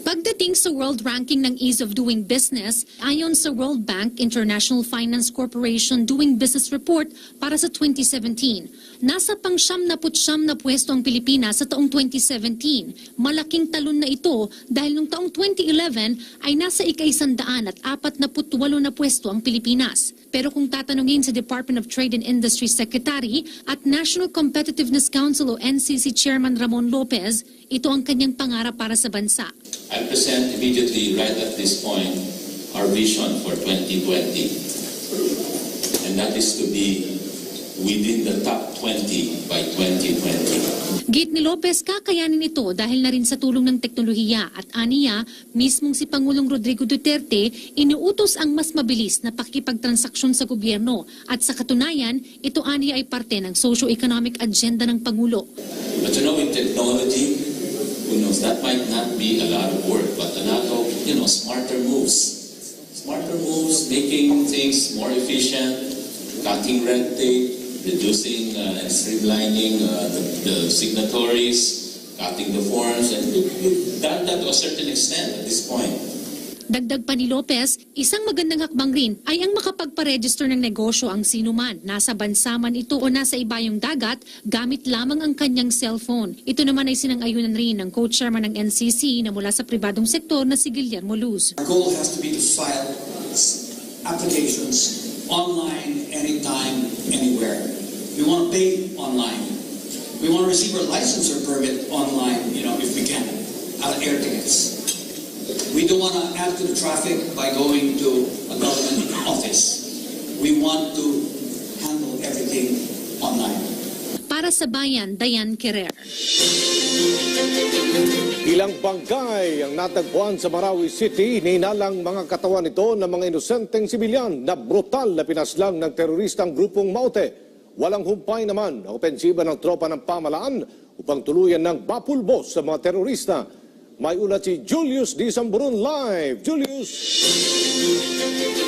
Pagdating sa world ranking ng Ease of Doing Business, ayon sa World Bank International Finance Corporation Doing Business Report para sa 2017, nasa pang-79 na pwesto ang Pilipinas sa taong 2017. Malaking talon na ito dahil noong taong 2011 ay nasa ika-148 na pwesto ang Pilipinas. Pero kung tatanungin sa Department of Trade and Industry Secretary at National Competitiveness Council o NCC Chairman Ramon Lopez, ito ang kanyang pangarap para sa bansa. I present immediately right at this point our vision for 2020, and that is to be within the top 20 by 2020. Git ni Lopez, kakayanin ito dahil na rin sa tulong ng teknolohiya at aniya, mismong si Pangulong Rodrigo Duterte inuutos ang mas mabilis na pakikipagtransaksyon sa gobyerno at sa katunayan, ito aniya ay parte ng socio-economic agenda ng Pangulo. But you know, with technology, who knows, that might not be a lot of work, but a lot of, smarter moves. Smarter moves, making things more efficient, cutting red tape, reducing and streamlining the signatories, cutting the forms, and we've done that to a certain extent at this point. Dagdag pa ni Lopez, isang magandang hakbang rin ay ang makapagpa-register ng negosyo ang sinuman. Nasa bansa man ito o nasa ibayong dagat, gamit lamang ang kanyang cellphone. Ito naman ay sinang-ayunan rin ng co-chairman ng NCC na mula sa pribadong sektor na si Guillermo Luz. Our goal has to be to file applications online, anytime, anywhere. We want to pay online. We want to receive our license or permit online, if we can, out of air tickets. We don't want to add to the traffic by going to a government office. We want to handle everything online. Para sa bayan, Dayan Querer. Ilang bangkay ang natagpuan sa Marawi City, ninalang mga katawan ito ng mga inosenteng sibilyan na brutal na pinaslang ng teroristang grupong Maute. Walang humpay naman ang opensiba ng tropa ng pamalaan upang tuluyan ng bapulbos sa mga terorista. May ulat si Julius D. Samburon live. Julius!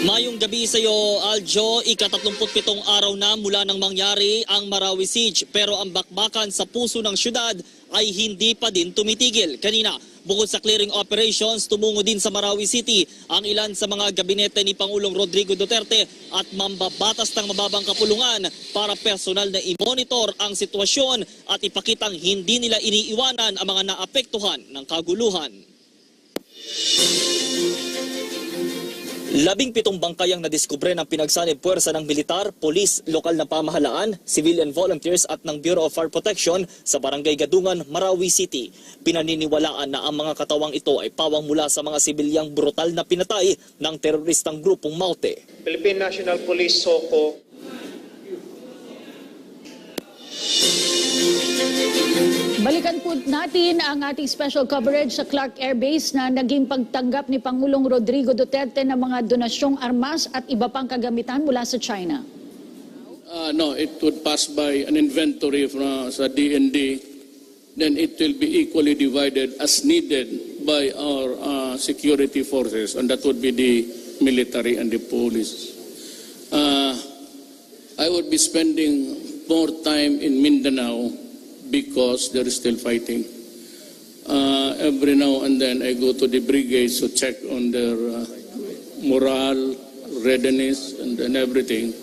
Mayong gabi sa iyo, Aljo. Ika-37 araw na mula nang mangyari ang Marawi Siege. Pero ang bakbakan sa puso ng syudad ay hindi pa din tumitigil. Kanina, bukod sa clearing operations, tumungo din sa Marawi City ang ilan sa mga gabinete ni Pangulong Rodrigo Duterte at mambabatas ng mababang kapulungan para personal na i-monitor ang sitwasyon at ipakitang hindi nila iniiwanan ang mga naapektuhan ng kaguluhan. 17 bangkay ang nadiskubre ng pinagsanib puwersa ng militar, polis, lokal na pamahalaan, civilian volunteers at ng Bureau of Fire Protection sa Barangay Gadungan, Marawi City. Pinaniniwalaan na ang mga katawang ito ay pawang mula sa mga sibilyang brutal na pinatay ng teroristang grupong Maute. Philippine National Police, SOCO. Balikan po natin ang ating special coverage sa Clark Air Base na naging pagtanggap ni Pangulong Rodrigo Duterte ng mga donasyong armas at iba pang kagamitan mula sa China. No, it would pass by an inventory from sa DND. Then it will be equally divided as needed by our security forces, and that would be the military and the police. I would be spending more time in Mindanao because there is still fighting. Every now and then I go to the brigades to check on their morale, readiness, and everything.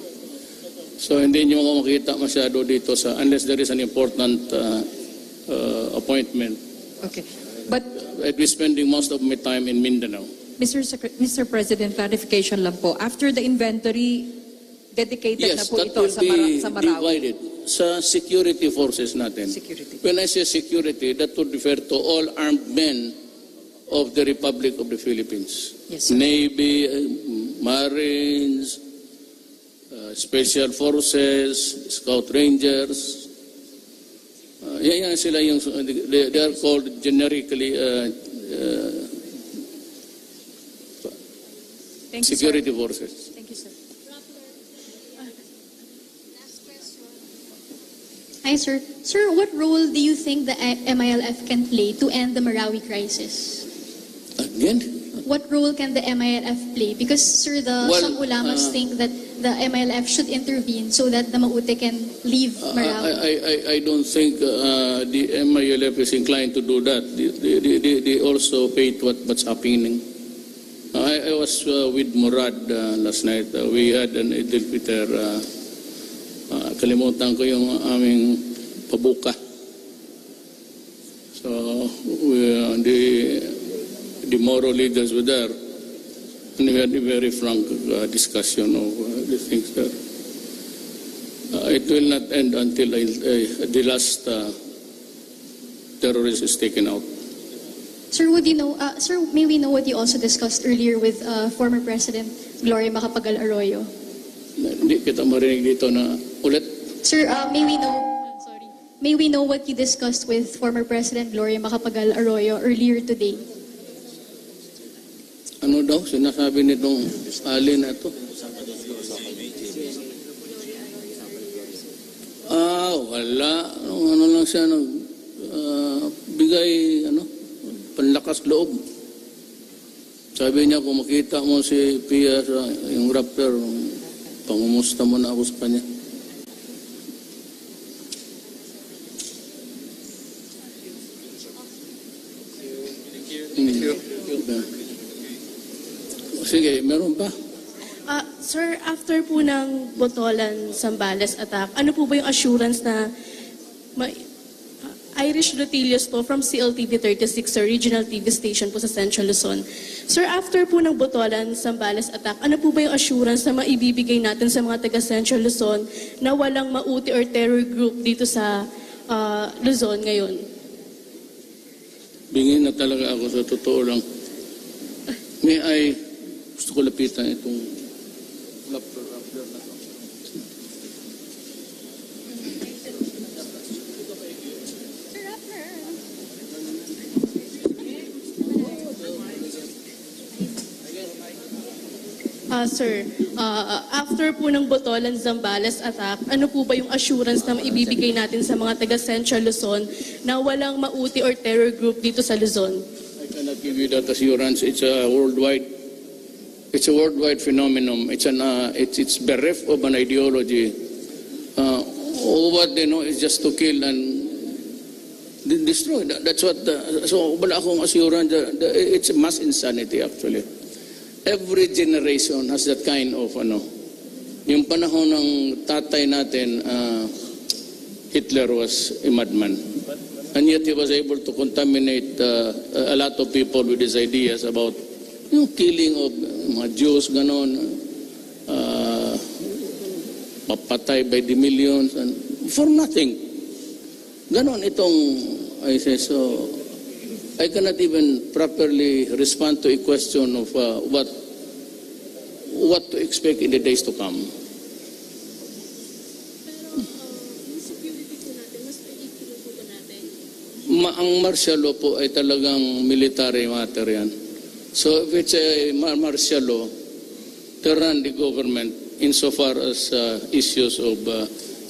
So hindi nyo ako makita masyado dito unless there is an important appointment. Okay, but I'd be spending most of my time in Mindanao. Mr. President, clarification lang po. After the inventory, dedicated na po ito sa Marawi. Yes, that will be divided sa security forces natin. Security. When I say security, that would refer to all armed men of the Republic of the Philippines. Yes, sir. Navy, Marines, Special Forces, Scout Rangers. Yan sila yung, they are called generically Thank you, security sir. forces. Thank you, sir. Hi, sir. Sir, what role do you think the MILF can play to end the Marawi crisis? Again? What role can the MILF play? Because, sir, some ulamas think that the MILF should intervene so that the Maute can leave Marawi. I don't think the MILF is inclined to do that. They also paid what's happening. I was with Murad last night. We had an Idil Fitr. Kalimutan ko yung aming pabuka. So the Moro leaders were there, and we had a very frank discussion of the things there. It will not end until the last terrorist is taken out. Sir, sir, may we know what you also discussed earlier with former President Gloria Macapagal Arroyo? Hindi kita marinig dito na ulit. Sir, may we know what you discussed with former President Gloria Macapagal Arroyo earlier today? Ano daw sinasabi nitong alin na to? Wala. Ano lang siya bigay panlakas loob. Sabi niya kung makita mo si Pia sa yung rapper, pangumusta mo na ako sa kanya. Sige, meron pa? Sir, after po ng Botolan, Zambales attack, ano po ba yung assurance na Irish Rotilius po from CLTV 36, sir, regional TV station po sa Central Luzon. Sir, after po ng Botolan, Zambales attack, ano po ba yung assurance na maibibigay natin sa mga taga Central Luzon na walang Maute or terror group dito sa Luzon ngayon? Bingin na talaga ako sa totoo lang. Gusto ko lapitan itong raptor na to. Sir, after po ng Botolan Zambales attack, ano po ba yung assurance na maibibigay natin sa mga taga Central Luzon na walang mauti or terror group dito sa Luzon? I cannot give you that assurance. It's a worldwide phenomenon. It's bereft of an ideology. All what they know is just to kill and destroy. That's what. So wala akong assurance. It's mass insanity actually. Every generation has that kind of Yung panahon ng tatay natin, Hitler was a madman. And yet he was able to contaminate a lot of people with his ideas about yung killing of mga Jews, ganon, papatay by the millions, and for nothing. Ganon itong, I say, so I cannot even properly respond to a question of what to expect in the days to come. Ang martial law po ay talagang military matter yan. So if it's a martial law, to run the government insofar as issues of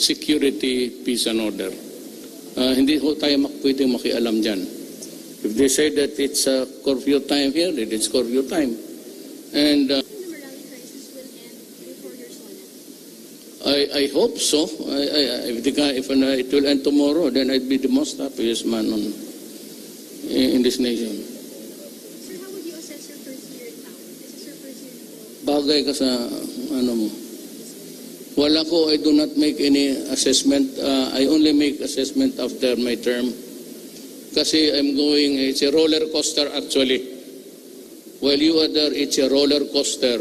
security, peace and order. Hindi ho tayo pwedeng makialam dyan. If they say that it's curfew time here, then it's curfew time. And I hope so. If it will end tomorrow, then I'd be the most happiest man in this nation. Sir, how would you assess your first year in town? This is your first year in town. Bagay ka sa mo. Wala ko, I do not make any assessment. I only make assessment after my term. Kasi it's a roller coaster actually. While you are there, it's a roller coaster.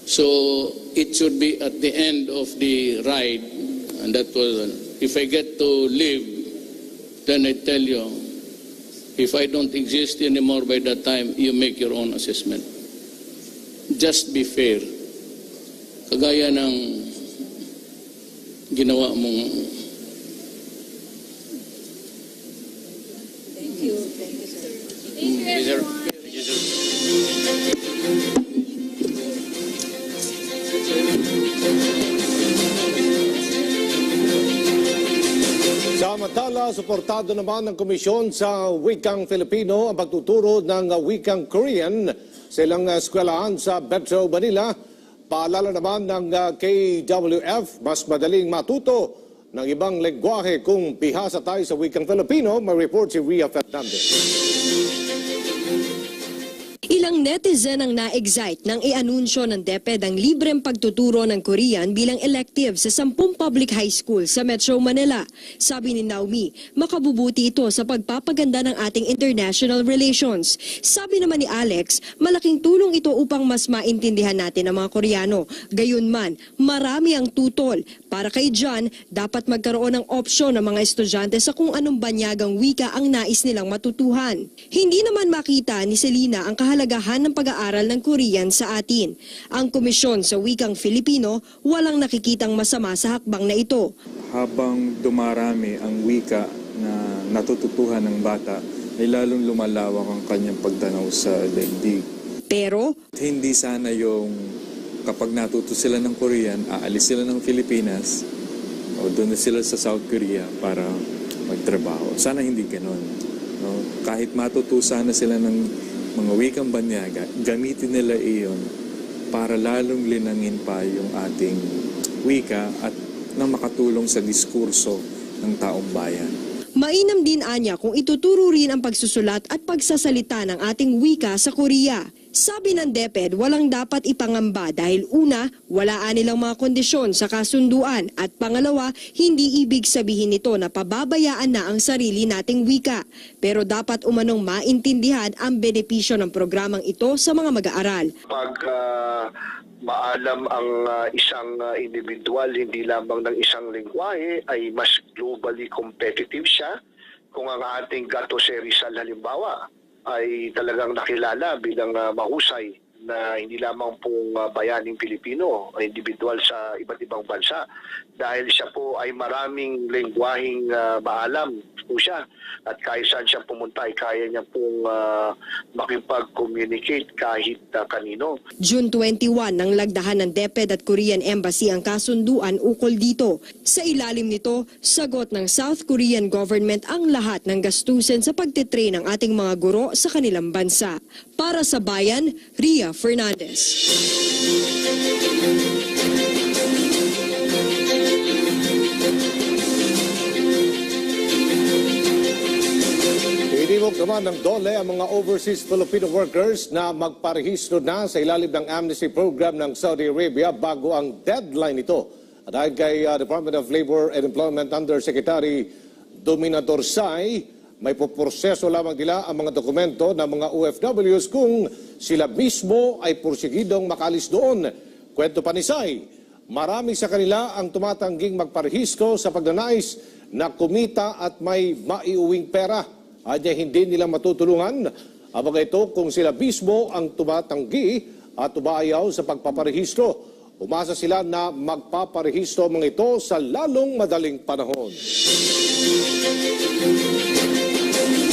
So it should be at the end of the ride. And that was, if I get to live, then I tell you, if I don't exist anymore by that time, you make your own assessment. Just be fair. Kagaya ng ginawa mong Samantala, suportado naman ng Komisyon sa Wikang Filipino ang pagtuturo ng Wikang Korean sa ilang eskwelahan sa Metro Manila. Paalala naman ng KWF, mas madaling matuto ng ibang lengguwahe kung bihasa tayo sa Wikang Filipino. May report si Ria Fernandez. Ilang netizen ang na-excite nang i-anunsyo ng DepEd ang libreng pagtuturo ng Korean bilang elective sa 10 public high school sa Metro Manila. Sabi ni Naomi, makabubuti ito sa pagpapaganda ng ating international relations. Sabi naman ni Alex, malaking tulong ito upang mas maintindihan natin ang mga Koreano. Gayunman, marami ang tutol. Para kay John, dapat magkaroon ng opsyon ng mga estudyante sa kung anong banyagang wika ang nais nilang matutuhan. Hindi naman makita ni Selena ang kahalagahan ng pag-aaral ng Korean sa atin. Ang Komisyon sa Wikang Filipino, walang nakikitang masama sa hakbang na ito. Habang dumarami ang wika na natututuhan ng bata, ay lalong lumalawak ang kanyang pagtanaw sa daigdig. Pero hindi sana yung kapag natuto sila ng Korean, aalis sila ng Pilipinas o doon na sila sa South Korea para magtrabaho. Sana hindi ganon. No? Kahit matuto sana sila ng mga wikang banyaga, gamitin nila iyon para lalong linangin pa yung ating wika at nang makatulong sa diskurso ng taong bayan. mainam din anya kung ituturo rin ang pagsusulat at pagsasalita ng ating wika sa Korea. Sabi ng DepEd, walang dapat ipangamba dahil una, walaan nilang mga kondisyon sa kasunduan at pangalawa, hindi ibig sabihin nito na pababayaan na ang sarili nating wika. Pero dapat umanong maintindihan ang benepisyo ng programang ito sa mga mag-aaral. Pag maalam ang isang individual, hindi lamang ng isang lengguwahe, ay mas globally competitive siya. Kung ang ating Gato Rizal halimbawa ay talagang nakilala bilang mahusay na hindi lamang pong bayaning Pilipino o individual sa iba't ibang bansa dahil siya po ay maraming lengguwaheng maalam po siya at kahit saan siya pumunta ay kaya niya pong makipag-communicate kahit kanino. June 21 nang lagdahan ng DepEd at Korean Embassy ang kasunduan ukol dito. Sa ilalim nito, sagot ng South Korean government ang lahat ng gastusin sa pagtitrain ng ating mga guro sa kanilang bansa. Para sa Bayan, Ria Fernandez. Inimok naman ng DOLE ang mga overseas Filipino workers na magparehistro na sa ilalim ng amnesty program ng Saudi Arabia bago ang deadline nito. At dahil kay Department of Labor and Employment Undersecretary Dominador Sai, may poproseso lamang nila ang mga dokumento ng mga OFWs kung sila mismo ay porsigidong makalis doon. Kwento pa ni Sai, marami sa kanila ang tumatangging magparehistro sa pagnanais na kumita at may maiuwing pera. Anya hindi nila matutulungan abang ito kung sila mismo ang tumatanggi at umayaw sa pagpaparehistro. Umasa sila na magpaparehistro mga ito sa lalong madaling panahon.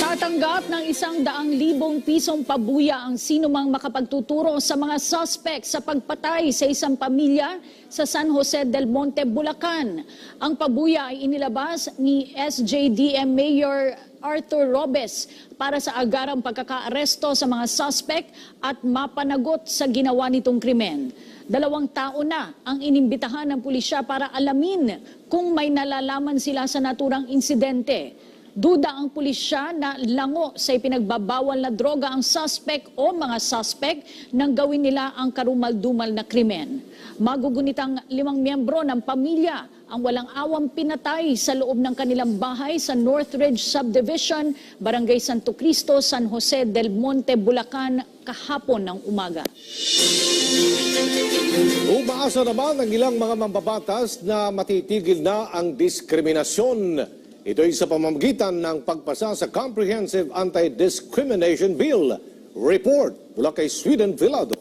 Tatanggap ng 100,000 pisong pabuya ang sinumang makapagtuturo sa mga suspect sa pagpatay sa isang pamilya sa San Jose del Monte, Bulacan. Ang pabuya ay inilabas ni SJDM Mayor Arthur Robes para sa agarang pagkakaaresto sa mga suspect at mapanagot sa ginawa nitong krimen. 2 taon na ang inimbitahan ng pulisya para alamin kung may nalalaman sila sa naturang insidente. Duda ang pulisya na lango sa ipinagbabawal na droga ang suspect o mga suspect nang gawin nila ang karumal-dumal na krimen. Magugunitang 5 miyembro ng pamilya ang walang awang pinatay sa loob ng kanilang bahay sa Northridge Subdivision, Barangay Santo Cristo, San Jose del Monte, Bulacan, kahapon ng umaga. Umaasa naman ang ilang mga mambabatas na matitigil na ang diskriminasyon. Ito ay sa pamamagitan ng pagpasa sa Comprehensive Anti-Discrimination Bill. Report mula kay Sweden Villado.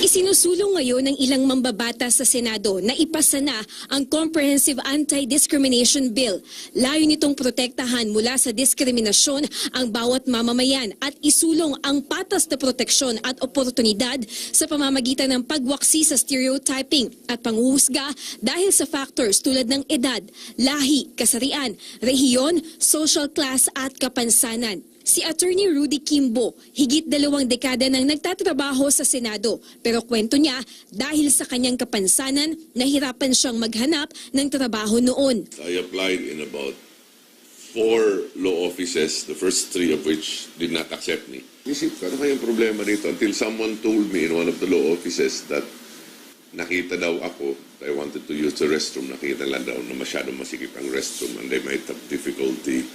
Isinusulong ngayon ng ilang mambabatas sa Senado na ipasa na ang Comprehensive Anti-Discrimination Bill. Layo nitong protektahan mula sa diskriminasyon ang bawat mamamayan at isulong ang patas na proteksyon at oportunidad sa pamamagitan ng pagwaksi sa stereotyping at panghuhusga dahil sa factors tulad ng edad, lahi, kasarian, rehiyon, social class at kapansanan. Si Attorney Rudy Kimbo, higit 2 dekada nang nagtatrabaho sa Senado. Pero kwento niya, dahil sa kanyang kapansanan, nahirapan siyang maghanap ng trabaho noon. I applied in about 4 law offices, the first 3 of which did not accept me. Isip ko, ano kayang problema rito? Until someone told me in one of the law offices that nakita daw ako, I wanted to use the restroom, nakita lang daw na masyadong masikip ang restroom and they might have difficulty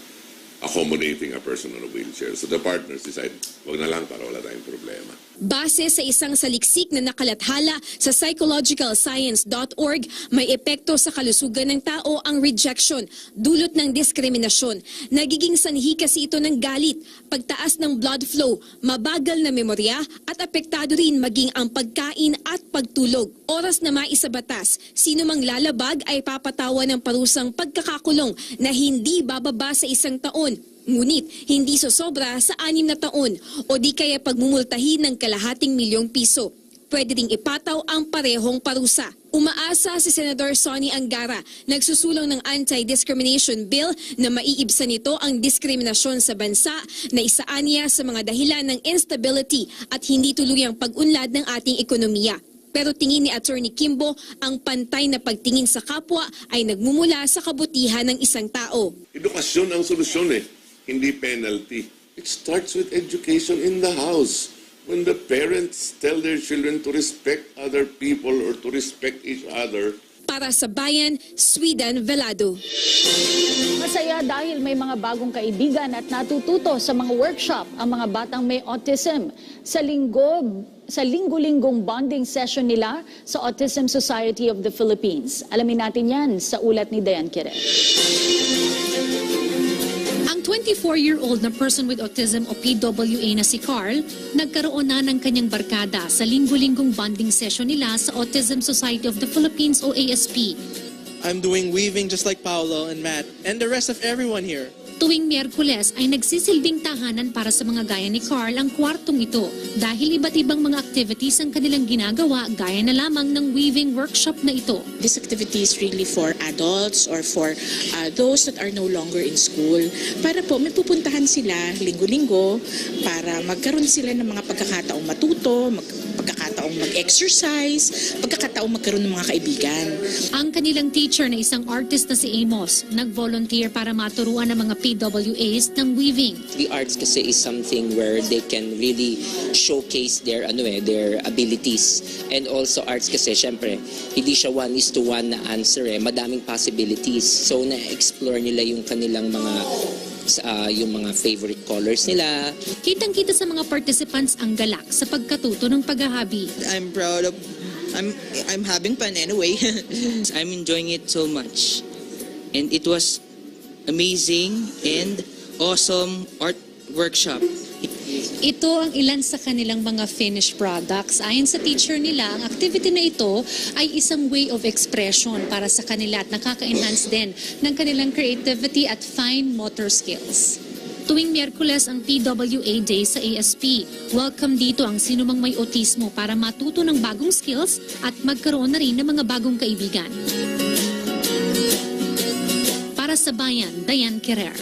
accommodating a person on a wheelchair. So the partners decide, wag na lang para wala tayong problema. Base sa isang saliksik na nakalathala sa psychologicalscience.org, may epekto sa kalusugan ng tao ang rejection, dulot ng diskriminasyon. Nagiging sanhi kasi ito ng galit, pagtaas ng blood flow, mabagal na memorya at apektado rin maging ang pagkain at pagtulog. Oras na maisabatas, sino mang lalabag ay papatawan ng parusang pagkakakulong na hindi bababa sa 1 taon. Ngunit hindi sosobra sa 6 na taon o di kaya pagmumultahin ng ₱250,000. Pwede ring ipataw ang parehong parusa. Umaasa si Senador Sonny Angara, nagsusulong ng anti-discrimination bill na maiibsan nito ang diskriminasyon sa bansa na isaaniya sa mga dahilan ng instability at hindi tuluyang pag-unlad ng ating ekonomiya. Pero tingin ni Attorney Kimbo, ang pantay na pagtingin sa kapwa ay nagmumula sa kabutihan ng isang tao. Edukasyon ang solusyon hindi penalty. It starts with education in the house. When the parents tell their children to respect other people or to respect each other. Para sa Bayan, Sweden Velado. Masaya dahil may mga bagong kaibigan at natututo sa mga workshop ang mga batang may autism. Sa linggo-linggong bonding session nila sa Autism Society of the Philippines. Alamin natin yan sa ulat ni Dayan Quirez. Ang 24-year-old na person with autism o PWA na si Carl, nagkaroon na ng kanyang barkada sa linggo-linggong bonding session nila sa Autism Society of the Philippines o ASP. I'm doing weaving just like Paolo and Matt and the rest of everyone here. Tuwing Miyerkules ay nagsisilbing tahanan para sa mga gaya ni Carl ang kwartong ito dahil iba't ibang mga activities ang kanilang ginagawa gaya na lamang ng weaving workshop na ito. This activity is really for adults or for those that are no longer in school. Para po may pupuntahan sila linggo-linggo para magkaroon sila ng mga pagkakataong matuto, pagkakataong mag-exercise, pagkakataong magkaroon ng mga kaibigan. Ang kanilang teacher na isang artist na si Amos, nag-volunteer para maturuan ng mga PWAs ng weaving. The arts kasi is something where they can really showcase their abilities. And also arts kasi syempre, hindi siya one-is-to-one na answer madaming possibilities. So na-explore nila yung kanilang yung mga favorite colors nila. Kitang-kita sa mga participants ang galak sa pagkatuto ng paghahabi. I'm proud of I'm having fun anyway. I'm enjoying it so much. And it was amazing and awesome art workshop. Ito ang ilan sa kanilang mga finished products. Ayon sa teacher nila, ang activity na ito ay isang way of expression para sa kanila at nakaka-enhance din ng kanilang creativity at fine motor skills. Tuwing Miyerkules ang PWA Day sa ASP. Welcome dito ang sinumang may autismo para matuto ng bagong skills at magkaroon na rin ng mga bagong kaibigan. Para sa Bayan, Diane Querer.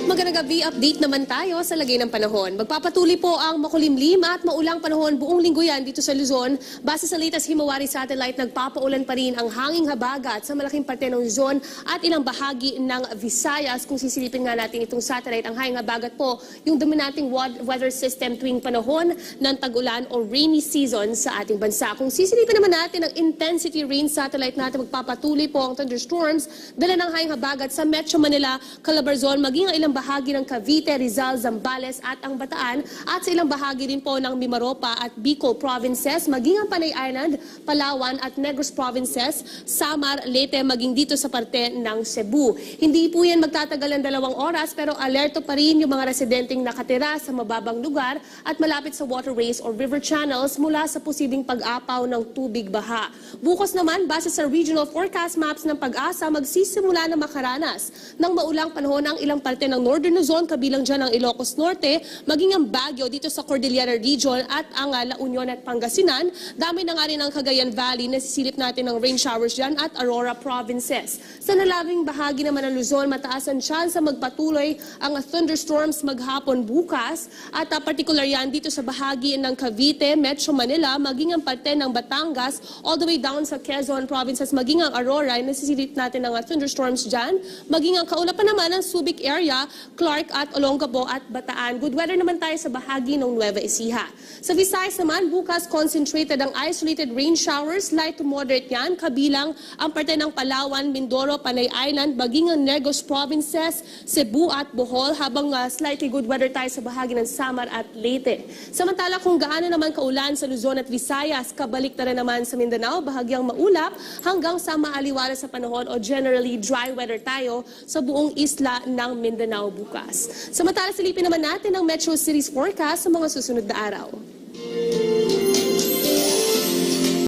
Magandang gabi, update naman tayo sa lagay ng panahon. Magpapatuloy po ang makulimlim at maulang panahon buong linggo yan dito sa Luzon. Base sa latest Himawari satellite, nagpapaulan pa rin ang hanging habagat sa malaking parte ng Luzon at ilang bahagi ng Visayas. Kung sisilipin nga natin itong satellite, ang hanging habagat po, yung dominating weather system tuwing panahon ng tag-ulan o rainy season sa ating bansa. Kung sisilipin naman natin ang intensity rain satellite natin, magpapatuloy po ang thunderstorms, dala ng hanging habagat sa Metro Manila, Calabarzon, maging ang ilang bahagi ng Cavite, Rizal, Zambales at ang Bataan at sa ilang bahagi din po ng Mimaropa at Bicol provinces, maging ang Panay Island, Palawan at Negros provinces, Samar, Leyte, maging dito sa parte ng Cebu. Hindi po yan magtatagal ng 2 oras pero alerto pa rin yung mga residenteng nakatira sa mababang lugar at malapit sa waterways or river channels mula sa posibleng pag-apaw ng tubig baha. Bukas naman, base sa regional forecast maps ng Pag-asa, magsisimula na makaranas ng maulang panahon ang ilang parte ng Northern Luzon, kabilang dyan ang Ilocos Norte, maging ang Baguio dito sa Cordillera Region at ang La Union at Pangasinan. Dami na nga rin ang Cagayan Valley, nasisilip natin ng rain showers dyan at Aurora provinces. Sa nalabing bahagi naman ng Luzon, mataas ang chance sa magpatuloy ang thunderstorms maghapon bukas at particular yan dito sa bahagi ng Cavite, Metro Manila, maging ang parte ng Batangas, all the way down sa Quezon provinces, maging ang Aurora, nasisilip natin ng thunderstorms dyan, maging ang kaulapan naman ng Subic area, Clark at Olongapo at Bataan. Good weather naman tayo sa bahagi ng Nueva Ecija. Sa Visayas naman, bukas concentrated ang isolated rain showers, light to moderate yan, kabilang ang parte ng Palawan, Mindoro, Panay Island, maging ang Negros provinces, Cebu at Bohol, habang slightly good weather tayo sa bahagi ng Samar at Leyte. Samantala kung gaano naman kaulan sa Luzon at Visayas, kabalik na rin naman sa Mindanao, bahagyang maulap hanggang sa maaliwalas sa panahon o generally dry weather tayo sa buong isla ng Mindanao bukas. Samantala silipin naman natin ang Metro Cities forecast sa mga susunod na araw.